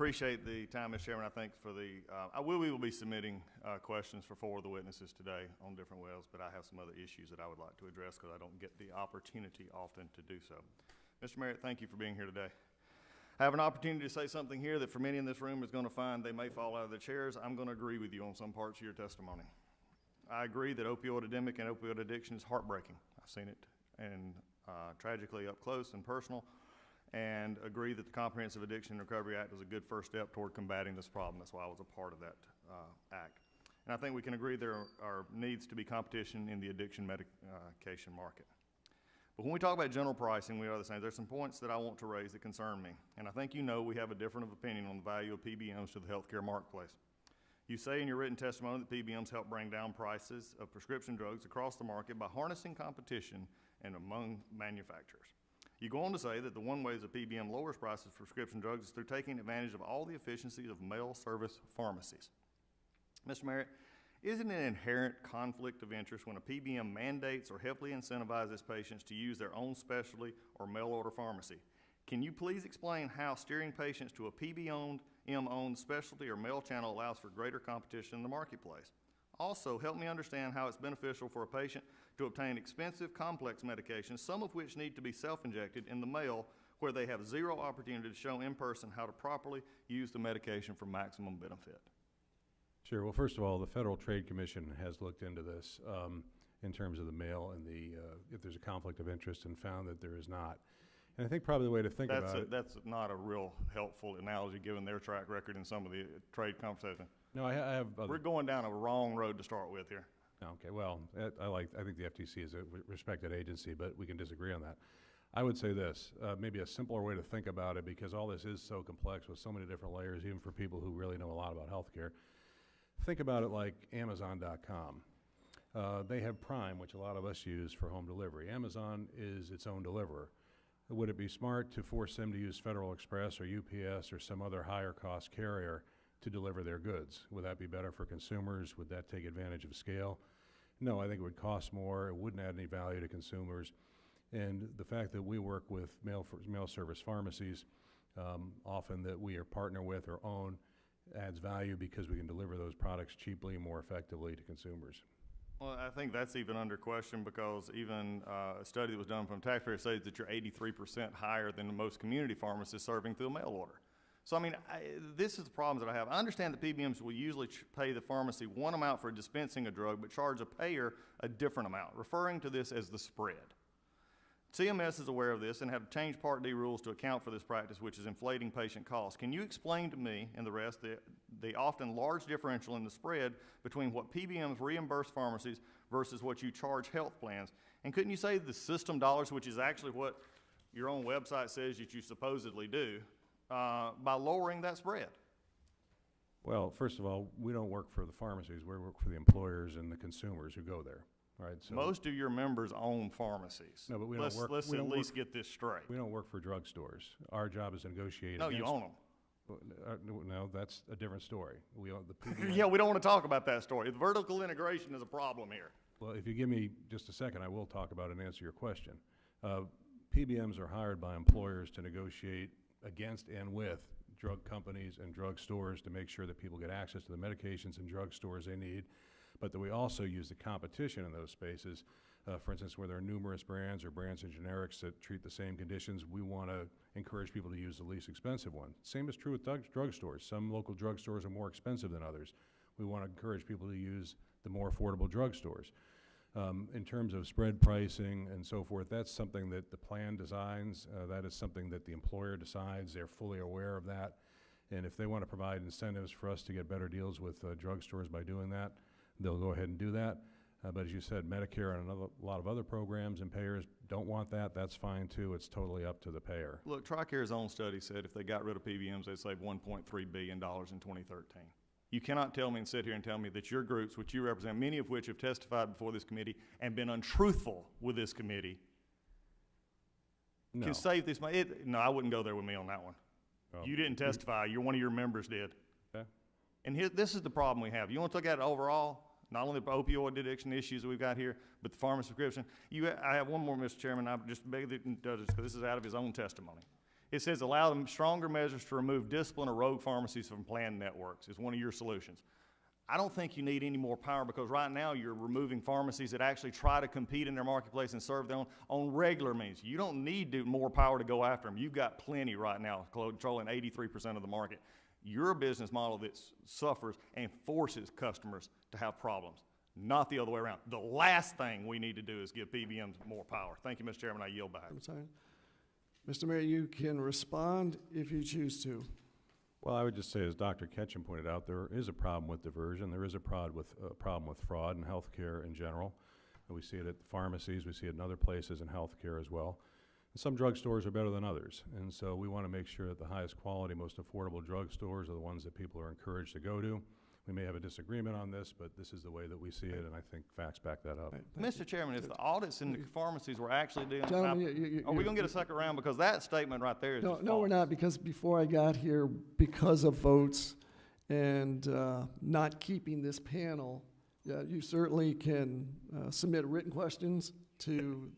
Appreciate the time, Mr. Chairman. I think for the, we will be submitting questions for 4 of the witnesses today on different wells, but I have some other issues that I would like to address because I don't get the opportunity often to do so. Mr. Merritt, thank you for being here today. I have an opportunity to say something here that for many in this room is going to find they may fall out of their chairs. I'm going to agree with you on some parts of your testimony. I agree that opioid epidemic and opioid addiction is heartbreaking. I've seen it and tragically up close and personal, and agree that the Comprehensive Addiction and Recovery Act is a good first step toward combating this problem. That's why I was a part of that act. And I think we can agree there needs to be competition in the addiction medication market. But when we talk about general pricing, we are the same. There's some points that I want to raise that concern me. And I think you know we have a different opinion on the value of PBMs to the healthcare marketplace. You say in your written testimony that PBMs help bring down prices of prescription drugs across the market by harnessing competition and among manufacturers. You go on to say that the one way that PBM lowers prices of prescription drugs is through taking advantage of all the efficiencies of mail service pharmacies. Mr. Merritt, isn't it an inherent conflict of interest when a PBM mandates or heavily incentivizes patients to use their own specialty or mail-order pharmacy? Can you please explain how steering patients to a PBM-owned specialty or mail channel allows for greater competition in the marketplace? Also, help me understand how it's beneficial for a patient to obtain expensive, complex medications, some of which need to be self-injected in the mail, where they have zero opportunity to show in person how to properly use the medication for maximum benefit. Sure. Well, first of all, the Federal Trade Commission has looked into this in terms of the mail and if there's a conflict of interest, and found that there is not. And I think probably the way to think about it. That's not a real helpful analogy given their track record in some of the trade conversation. No, I have other. We're going down a wrong road to start with here. Okay, well, I think the FTC is a respected agency, but we can disagree on that. I would say this, maybe a simpler way to think about it, because all this is so complex with so many different layers, even for people who really know a lot about healthcare. Think about it like Amazon.com. They have Prime, which a lot of us use for home delivery. Amazon is its own deliverer. Would it be smart to force them to use Federal Express or UPS or some other higher cost carrier to deliver their goods? Would that be better for consumers? Would that take advantage of scale? No, I think it would cost more. It wouldn't add any value to consumers. And the fact that we work with mail service pharmacies, often that we are partner with or own, adds value because we can deliver those products cheaply and more effectively to consumers. Well, I think that's even under question, because even a study that was done from taxpayers says that you're 83% higher than most community pharmacists serving through a mail order. So, I mean, this is the problem that I have. I understand that PBMs will usually pay the pharmacy one amount for dispensing a drug, but charge a payer a different amount, referring to this as the spread. CMS is aware of this and have changed Part D rules to account for this practice, which is inflating patient costs. Can you explain to me and the rest the often large differential in the spread between what PBMs reimburse pharmacies versus what you charge health plans? And couldn't you say the system dollars, which is actually what your own website says that you supposedly do, by lowering that spread? Well, first of all, we don't work for the pharmacies. We work for the employers and the consumers who go there. Right, so most of your members own pharmacies. No, but we let's don't work. Let's at least get this straight. We don't work for drugstores. Our job is to negotiate. No, you own them. No, that's a different story. We own the PBM. Yeah, we don't want to talk about that story. The vertical integration is a problem here. Well, if you give me just a second, I will talk about it and answer your question. PBMs are hired by employers to negotiate against and with drug companies and drug stores to make sure that people get access to the medications and drug stores they need, but that we also use the competition in those spaces. For instance, where there are numerous brands or brands and generics that treat the same conditions, we want to encourage people to use the least expensive one. Same is true with drugstores. Some local drugstores are more expensive than others. We want to encourage people to use the more affordable drugstores. In terms of spread pricing and so forth, that's something that the plan designs. That is something that the employer decides. They're fully aware of that. And if they want to provide incentives for us to get better deals with drugstores by doing that, they'll go ahead and do that. But as you said, Medicare and a lot of other programs and payers don't want that. That's fine too. It's totally up to the payer. Look, TRICARE's own study said if they got rid of PBMs, they'd save $1.3 billion in 2013. You cannot tell me and sit here and tell me that your groups, which you represent, many of which have testified before this committee and been untruthful with this committee, can save this money. No, I wouldn't go there with me on that one. Oh. You didn't testify. One of your members did. Okay. And this is the problem we have. You want to look at it overall, not only the opioid addiction issues that we've got here, but the pharmacy prescription. I have one more, Mr. Chairman. I just beg the judges, because this is out of his own testimony. It says allow them stronger measures to remove discipline or rogue pharmacies from planned networks is one of your solutions. I don't think you need any more power, because right now you're removing pharmacies that actually try to compete in their marketplace and serve them on regular means. You don't need more power to go after them. You've got plenty right now controlling 83% of the market. You're a business model that suffers and forces customers to have problems, not the other way around. The last thing we need to do is give PBMs more power. Thank you, Mr. Chairman. I yield back. I'm sorry. Mr. Mayor, you can respond if you choose to. Well, I would just say, as Dr. Ketchum pointed out, there is a problem with diversion. There is a problem with fraud in healthcare in general. And we see it at the pharmacies. We see it in other places in healthcare as well. And some drugstores are better than others. And so we want to make sure that the highest quality, most affordable drugstores are the ones that people are encouraged to go to. We may have a disagreement on this, but this is the way that we see it, and I think facts back that up. Right, Mr. Chairman, if the audits in the pharmacies were actually doing, Gentlemen, are we going to get a second round? Because that statement right there is No, just no, we're false. not, because before I got here, because of votes and not keeping this panel, you certainly can submit written questions to